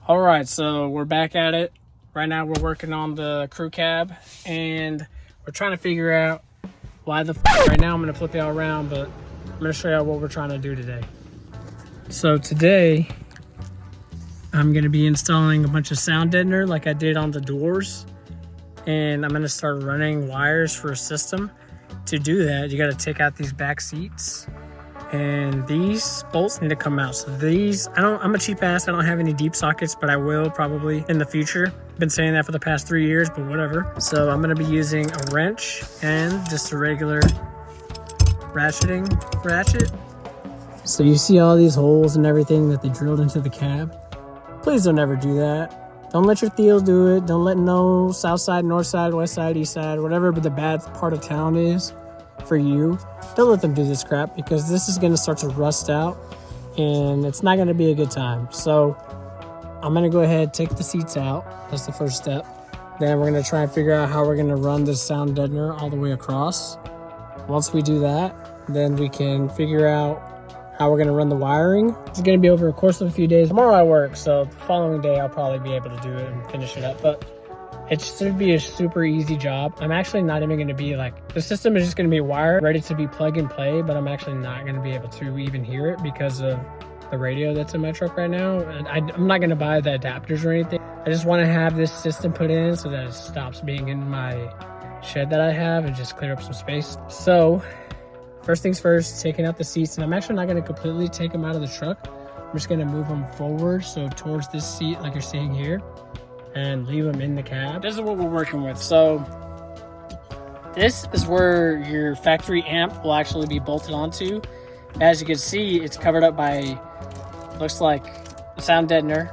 All right, so we're back at it. Right now we're working on the crew cab and we're trying to figure out why the right now I'm gonna flip it all around, but I'm gonna show you what we're trying to do today. So today I'm gonna be installing a bunch of sound deadener like I did on the doors, and I'm gonna start running wires for a system. To do that, you gotta take out these back seats, and these bolts need to come out. So these, I'm a cheap ass, I don't have any deep sockets, but I will probably in the future. Been saying that for the past 3 years, but whatever. So I'm gonna be using a wrench and just a regular ratchet. So you see all these holes and everything that they drilled into the cab. Please don't ever do that. Don't let your Theos do it. Don't let no south side, north side, west side, east side, whatever but the bad part of town is for you. Don't let them do this crap, because this is gonna start to rust out and it's not gonna be a good time. So I'm gonna go ahead, take the seats out. That's the first step. Then we're gonna try and figure out how we're gonna run this sound deadener all the way across. Once we do that, then we can figure out how we're gonna run the wiring. It's gonna be over a course of a few days. Tomorrow I work, so the following day I'll probably be able to do it and finish it up. But it should be a super easy job. I'm actually not even gonna be like, the system is just gonna be wired, ready to be plug and play, but I'm actually not gonna be able to even hear it because of the radio that's in my truck right now. And I'm not gonna buy the adapters or anything. I just wanna have this system put in so that it stops being in my shed that I have and just clear up some space. So first things first, taking out the seats, and I'm actually not gonna completely take them out of the truck. I'm just gonna move them forward, so towards this seat like you're seeing here, and leave them in the cab. This is what we're working with. So this is where your factory amp will actually be bolted onto. As you can see, it's covered up by, looks like a sound deadener,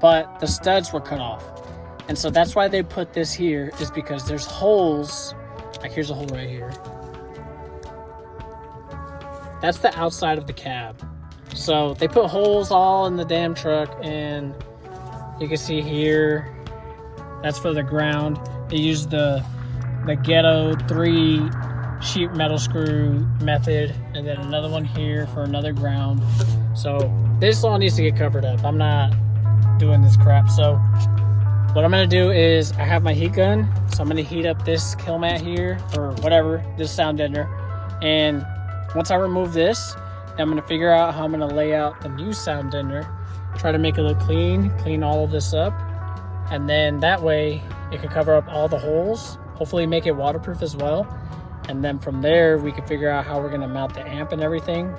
but the studs were cut off. And so that's why they put this here, is because there's holes, like here's a hole right here. That's the outside of the cab. So they put holes all in the damn truck, and you can see here, that's for the ground. They use the ghetto 3 sheet metal screw method, and then another one here for another ground. So this all needs to get covered up. I'm not doing this crap. So what I'm gonna do is, I have my heat gun, so I'm gonna heat up this kill mat here, or whatever, this sound deadener. And once I remove this, I'm gonna figure out how I'm gonna lay out the new sound deadener, try to make it look clean all of this up, and then that way it can cover up all the holes, hopefully make it waterproof as well. And then from there, we can figure out how we're gonna mount the amp and everything.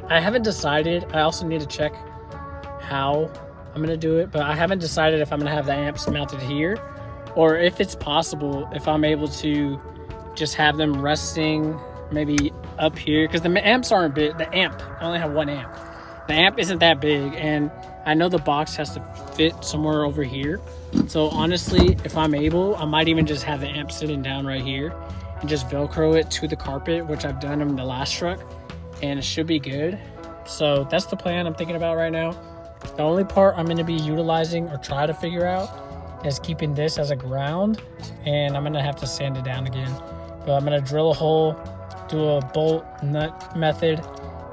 I haven't decided. I also need to check how I'm gonna do it, but I haven't decided if I'm gonna have the amps mounted here, or if it's possible, if I'm able to just have them resting maybe up here, because the amps aren't big. The amp, I only have one amp. The amp isn't that big, and I know the box has to fit somewhere over here. So honestly, if I'm able, I might even just have the amp sitting down right here and just Velcro it to the carpet, which I've done in the last truck, and it should be good. So that's the plan I'm thinking about right now. The only part I'm gonna be utilizing or try to figure out is keeping this as a ground, and I'm gonna have to sand it down again. But I'm gonna drill a hole, do a bolt nut method.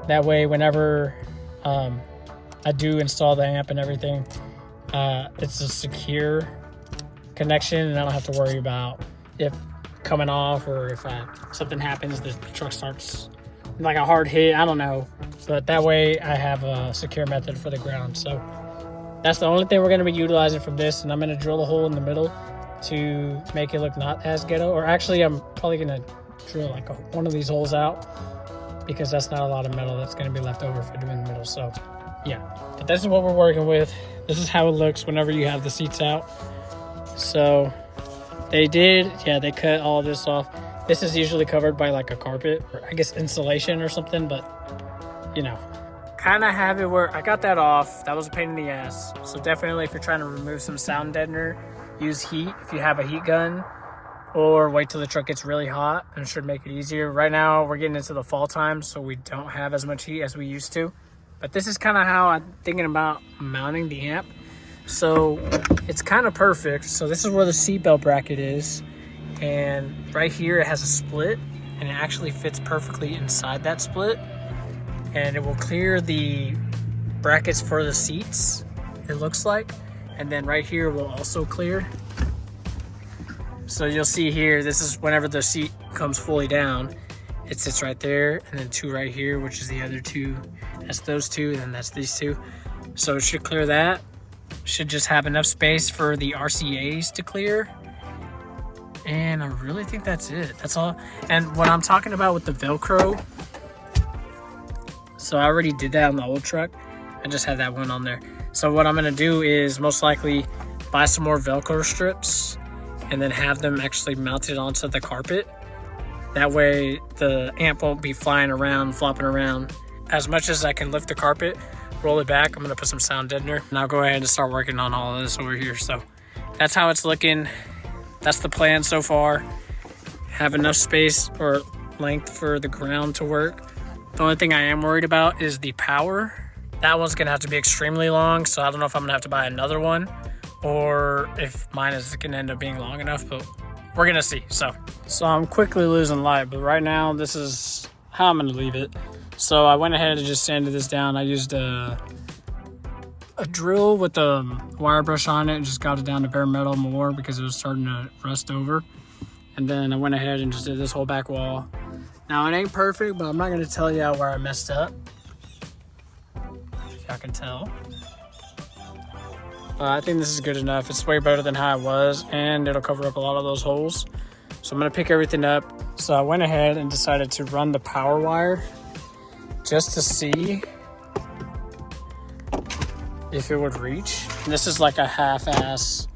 That way, whenever I do install the amp and everything, it's a secure connection, and I don't have to worry about if coming off, or if something happens, the truck starts like a hard hit, I don't know. But that way I have a secure method for the ground. So that's the only thing we're gonna be utilizing from this, and I'm gonna drill a hole in the middle to make it look not as ghetto. Or actually, I'm probably gonna drill like one of these holes out, because that's not a lot of metal that's gonna be left over if I do in the middle. So yeah, but this is what we're working with. This is how it looks whenever you have the seats out. So they cut all this off. This is usually covered by like a carpet, or I guess insulation or something, but you know, kind of have it where I got that off. That was a pain in the ass. So definitely, if you're trying to remove some sound deadener, use heat if you have a heat gun, or wait till the truck gets really hot, and it should make it easier. Right now we're getting into the fall time, so we don't have as much heat as we used to. But this is kind of how I'm thinking about mounting the amp. So it's kind of perfect. So this is where the seatbelt bracket is, and right here it has a split, and it actually fits perfectly inside that split, and it will clear the brackets for the seats, it looks like. And then right here will also clear. So you'll see here, this is whenever the seat comes fully down, it sits right there, and then 2 right here, which is the other 2. That's those 2, and then that's these 2. So it should clear that. Should just have enough space for the RCAs to clear. And I really think that's it. That's all. And what I'm talking about with the Velcro, so I already did that on the old truck. I just had that one on there. So what I'm gonna do is most likely buy some more Velcro strips and then have them actually mounted onto the carpet. That way the amp won't be flying around, flopping around. As much as I can lift the carpet, roll it back, I'm gonna put some sound deadener, and I'll go ahead and start working on all of this over here. So that's how it's looking. That's the plan so far. Have enough space or length for the ground to work. The only thing I am worried about is the power. That one's gonna have to be extremely long, so I don't know if I'm gonna have to buy another one or if mine is gonna end up being long enough, but we're gonna see. So I'm quickly losing light, but right now this is how I'm gonna leave it. So I went ahead and just sanded this down. I used a drill with a wire brush on it and just got it down to bare metal more because it was starting to rust over. And then I went ahead and just did this whole back wall. Now it ain't perfect, but I'm not gonna tell you where I messed up. If y'all can tell. I think this is good enough. It's way better than how it was, and it'll cover up a lot of those holes. So I'm gonna pick everything up. So I went ahead and decided to run the power wire just to see if it would reach. And this is like a half-ass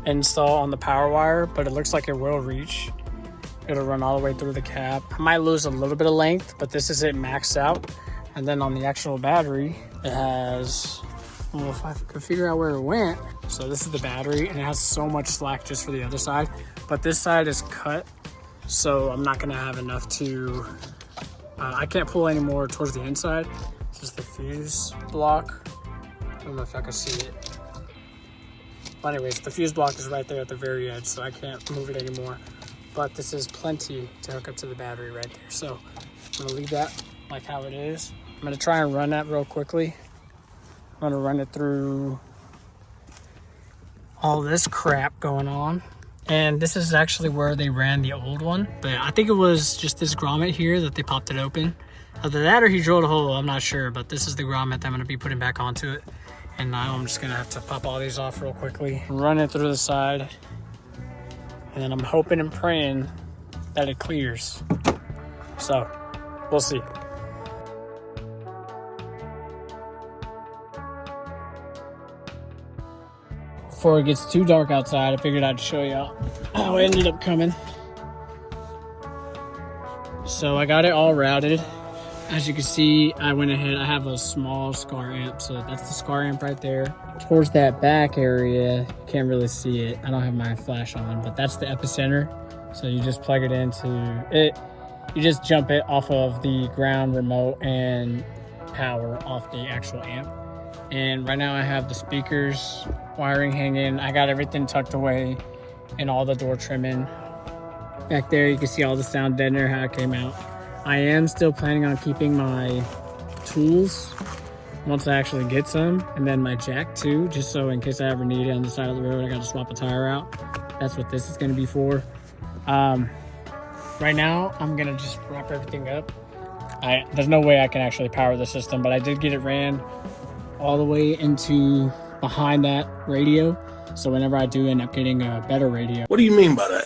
install on the power wire, but it looks like it will reach. It'll run all the way through the cab. I might lose a little bit of length, but this is it maxed out. And then on the actual battery, it has, well, if I could figure out where it went. So this is the battery, and it has so much slack just for the other side, but this side is cut. So I'm not gonna have enough to, I can't pull any more towards the inside. This is the fuse block. I don't know if I can see it. But anyways, the fuse block is right there at the very edge, so I can't move it anymore. But this is plenty to hook up to the battery right there. So I'm gonna leave that like how it is. I'm gonna try and run that real quickly. I'm gonna run it through all this crap going on. And this is actually where they ran the old one. But I think it was just this grommet here that they popped it open. Either that or he drilled a hole, I'm not sure. But this is the grommet that I'm gonna be putting back onto it. And now I'm just gonna have to pop all these off real quickly. Run it through the side. And then I'm hoping and praying that it clears. So, we'll see. Before it gets too dark outside, I figured I'd show y'all how it ended up coming. So I got it all routed. As you can see, I went ahead, I have a small SCAR amp, so that's the SCAR amp right there. Towards that back area, you can't really see it. I don't have my flash on, but that's the epicenter. So you just plug it into it. You just jump it off of the ground remote and power off the actual amp. And right now I have the speakers wiring hanging. I got everything tucked away and all the door trimming. Back there you can see all the sound deadener, how it came out. I am still planning on keeping my tools once I actually get some, and then my jack too, just so in case I ever need it on the side of the road, I gotta swap a tire out. That's what this is gonna be for. Right now I'm gonna just wrap everything up. There's no way I can actually power the system, but I did get it ran all the way into behind that radio. So whenever I do end up getting a better radio. What do you mean by that?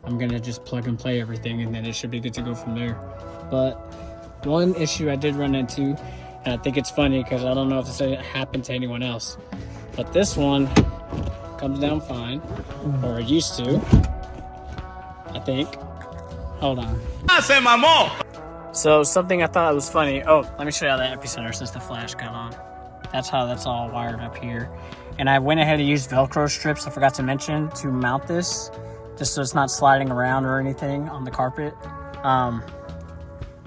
I'm gonna just plug and play everything, and then it should be good to go from there. But one issue I did run into, and I think it's funny because I don't know if this happened to anyone else, but this one comes down fine, or it used to, I think. Hold on. So something I thought was funny. Oh, let me show you how the epicenter since the flash got on. That's how that's all wired up here. And I went ahead and used Velcro strips, I forgot to mention, to mount this, just so it's not sliding around or anything on the carpet.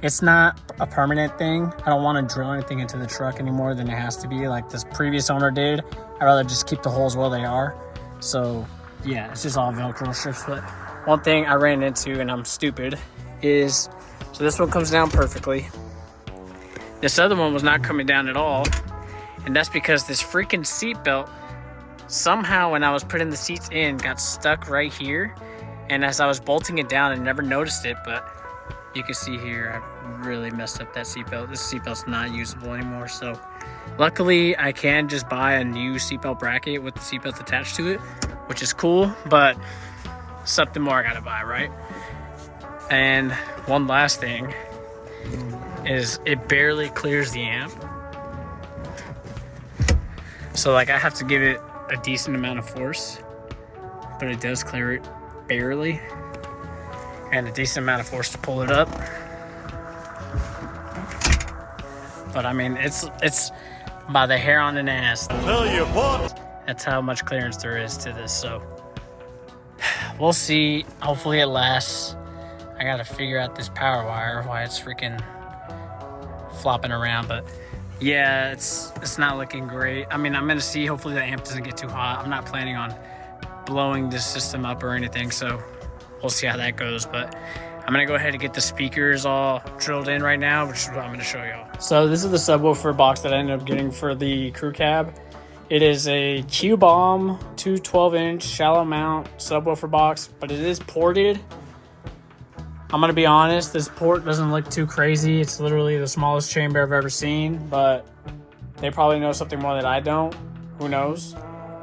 It's not a permanent thing. I don't want to drill anything into the truck any more than it has to be like this previous owner did. I'd rather just keep the holes where they are. So yeah, it's just all Velcro strips. But one thing I ran into, and I'm stupid, is so this one comes down perfectly. This other one was not coming down at all. And that's because this freaking seat belt, somehow when I was putting the seats in, got stuck right here. And as I was bolting it down, I never noticed it, but you can see here, I really messed up that seatbelt. This seatbelt's not usable anymore. So luckily I can just buy a new seatbelt bracket with the seatbelt attached to it, which is cool, but something more I gotta buy, right? And one last thing is it barely clears the amp. So like I have to give it a decent amount of force, but it does clear it barely, and a decent amount of force to pull it up. But I mean, it's by the hair on an ass. Tell you what. That's how much clearance there is to this. So we'll see. Hopefully it lasts. I gotta figure out this power wire, why it's freaking flopping around, but yeah, it's not looking great. I mean, I'm gonna see. Hopefully the amp doesn't get too hot. I'm not planning on blowing this system up or anything, so we'll see how that goes. But I'm gonna go ahead and get the speakers all drilled in right now, which is what I'm gonna show y'all. So this is the subwoofer box that I ended up getting for the crew cab. It is a Q-Bomb 212-inch shallow mount subwoofer box, but it is ported. I'm gonna be honest, this port doesn't look too crazy. It's literally the smallest chamber I've ever seen, but they probably know something more that I don't. Who knows?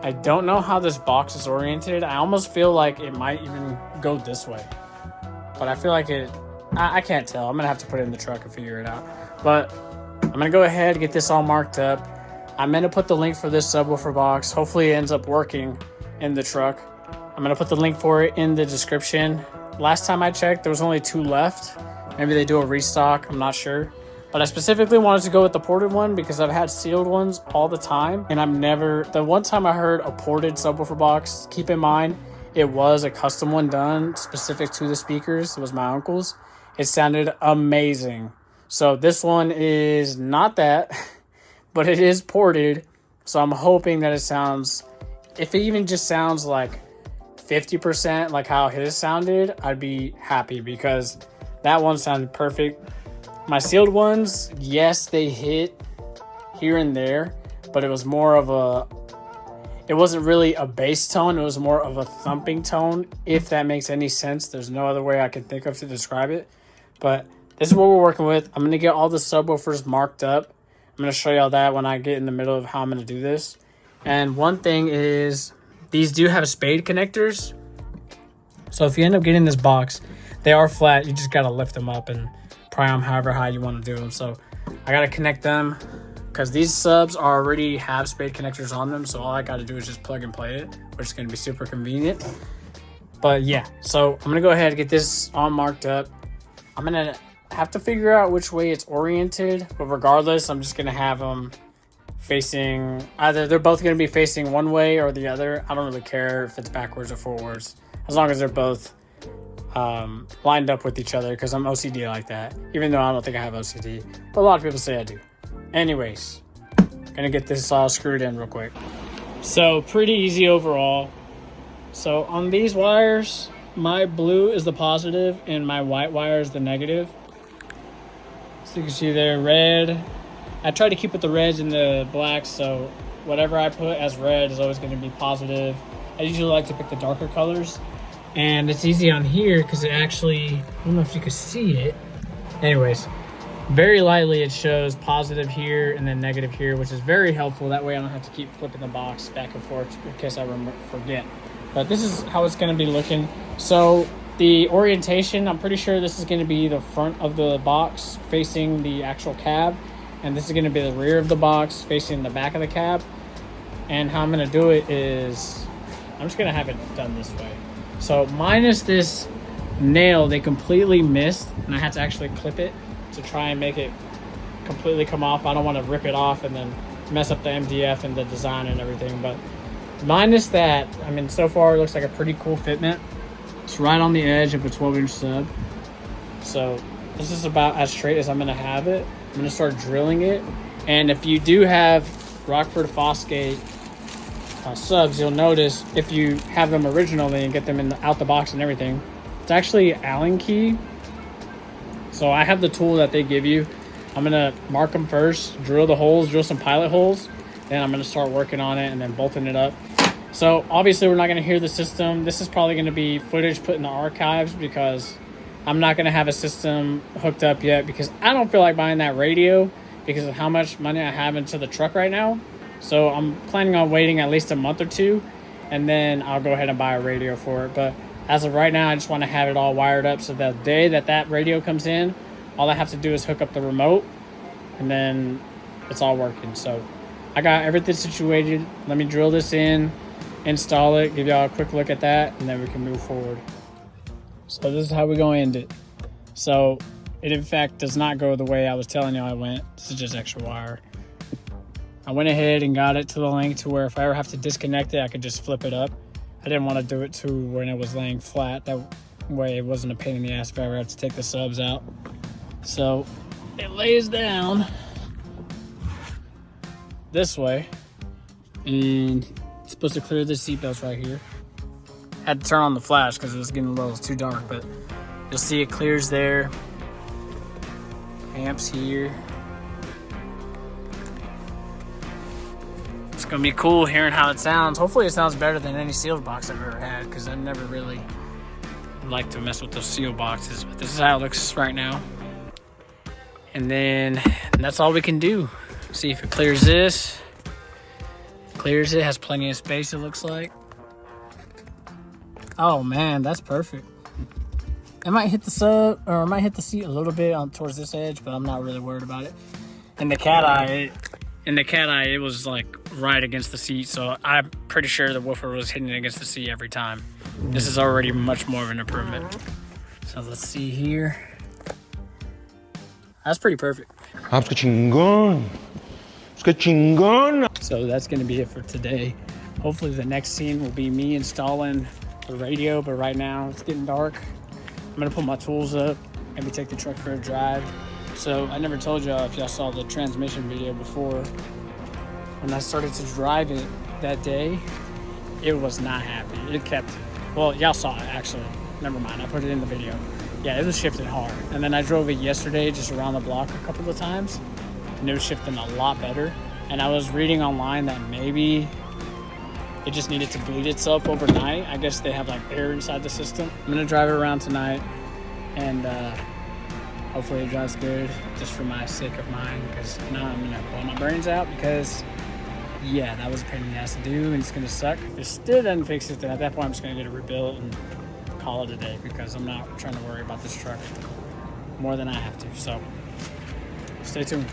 I don't know how this box is oriented. I almost feel like it might even go this way, but I feel like I can't tell. I'm gonna have to put it in the truck and figure it out. But I'm gonna go ahead and get this all marked up. I'm gonna put the link for this subwoofer box. Hopefully it ends up working in the truck. I'm gonna put the link for it in the description. Last time I checked, there was only 2 left. Maybe they do a restock, I'm not sure. But I specifically wanted to go with the ported one because I've had sealed ones all the time. And the one time I heard a ported subwoofer box, keep in mind, it was a custom one done specific to the speakers. It was my uncle's. It sounded amazing. So this one is not that, but it is ported. So I'm hoping that it sounds, if it even just sounds like 50% like how his sounded, I'd be happy because that one sounded perfect. My sealed ones, yes, they hit here and there, but it was more of it wasn't really a bass tone. It was more of a thumping tone, if that makes any sense. There's no other way I can think of to describe it. But this is what we're working with. I'm going to get all the subwoofers marked up. I'm going to show y'all that when I get in the middle of how I'm going to do this. And one thing is, these do have spade connectors. So if you end up getting this box, they are flat. You just got to lift them up and pry them however high you want to do them. So I got to connect them because these subs already have spade connectors on them. So all I got to do is just plug and play it, which is going to be super convenient. But yeah, so I'm going to go ahead and get this all marked up. I'm going to have to figure out which way it's oriented. But regardless, I'm just going to have them facing, either they're both going to be facing one way or the other. I don't really care if it's backwards or forwards, as long as they're both lined up with each other, because I'm OCD like that, even though I don't think I have OCD, but a lot of people say I do. Anyways, gonna get this all screwed in real quick. So pretty easy overall. So on these wires, my blue is the positive and my white wire is the negative. So you can see there, red. I try to keep with the reds and the blacks, so whatever I put as red is always going to be positive. I usually like to pick the darker colors. And it's easy on here because it actually, I don't know if you can see it. Anyways, very lightly it shows positive here and then negative here, which is very helpful. That way I don't have to keep flipping the box back and forth in case I forget. But this is how it's going to be looking. So the orientation, I'm pretty sure this is going to be the front of the box facing the actual cab. And this is going to be the rear of the box facing the back of the cab. And how I'm going to do it is, I'm just going to have it done this way. So minus this nail, they completely missed. And I had to actually clip it to try and make it completely come off. I don't want to rip it off and then mess up the MDF and the design and everything. But minus that, I mean, so far it looks like a pretty cool fitment. It's right on the edge of a 12-inch sub. So this is about as straight as I'm going to have it. I'm going to start drilling it. And if you do have Rockford Fosgate subs, you'll notice if you have them originally and get them out the box and everything, it's actually Allen key. So I have the tool that they give you. I'm gonna mark them first, drill the holes, drill some pilot holes, then I'm gonna start working on it and then bolting it up. So obviously we're not gonna hear the system. This is probably gonna be footage put in the archives because I'm not gonna have a system hooked up yet because I don't feel like buying that radio because of how much money I have into the truck right now. So I'm planning on waiting at least a month or two, and then I'll go ahead and buy a radio for it. But as of right now, I just want to have it all wired up so that the day that radio comes in, all I have to do is hook up the remote, and then it's all working. So I got everything situated. Let me drill this in, install it, give y'all a quick look at that, and then we can move forward. So this is how we're going to end it. So it in fact does not go the way I was telling y'all I went. This is just extra wire. I went ahead and got it to the length to where if I ever have to disconnect it, I could just flip it up. I didn't want to do it to when it was laying flat. That way it wasn't a pain in the ass if I ever had to take the subs out. So it lays down this way, and it's supposed to clear the seatbelts right here. Had to turn on the flash because it was getting a little too dark, but you'll see it clears there. Amps here. It's gonna be cool hearing how it sounds. Hopefully it sounds better than any sealed box I've ever had because I never really like to mess with those sealed boxes, but this is how it looks right now. And then that's all we can do. See if it clears this. Clears it, has plenty of space it looks like. Oh man, that's perfect. It might hit the sub, or it might hit the seat a little bit on towards this edge, but I'm not really worried about it. And the cat eye, it was like right against the seat, so I'm pretty sure the woofer was hitting it against the seat every time. This is already much more of an improvement. So let's see here. That's pretty perfect. So that's gonna be it for today. Hopefully the next scene will be me installing the radio, but right now it's getting dark. I'm gonna put my tools up, maybe take the truck for a drive. So I never told y'all if y'all saw the transmission video before. When I started to drive it that day, it was not happy. It kept, well, y'all saw it actually. Never mind, I put it in the video. Yeah, it was shifting hard. And then I drove it yesterday just around the block a couple of times, and it was shifting a lot better. And I was reading online that maybe it just needed to bleed itself overnight. I guess they have like air inside the system. I'm gonna drive it around tonight, and hopefully it drives good just for my sake of mine, because now I'm gonna blow my brains out because yeah, that was a pain in the ass to do and it's gonna suck. If it still doesn't fix it, then at that point I'm just gonna get it rebuilt and call it a day because I'm not trying to worry about this truck more than I have to. So stay tuned.